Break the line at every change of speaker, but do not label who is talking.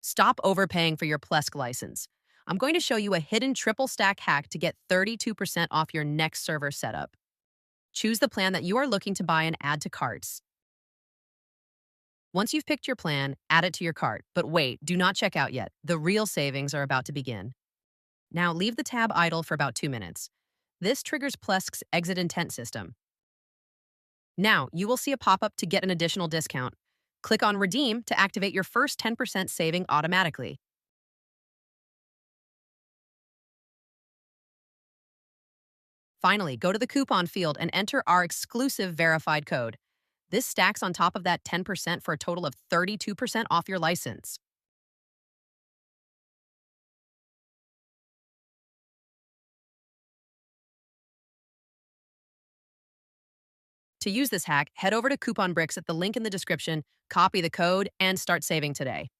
Stop overpaying for your Plesk license. I'm going to show you a hidden triple stack hack to get 32% off your next server setup. Choose the plan that you are looking to buy and add to carts. Once you've picked your plan, add it to your cart. But wait, do not check out yet. The real savings are about to begin. Now leave the tab idle for about 2 minutes. This triggers Plesk's exit intent system. Now you will see a pop-up to get an additional discount. Click on Redeem to activate your first 10% saving automatically. Finally, go to the coupon field and enter our exclusive verified code. This stacks on top of that 10% for a total of 32% off your license. To use this hack, head over to Coupon Bricks at the link in the description, copy the code, and start saving today.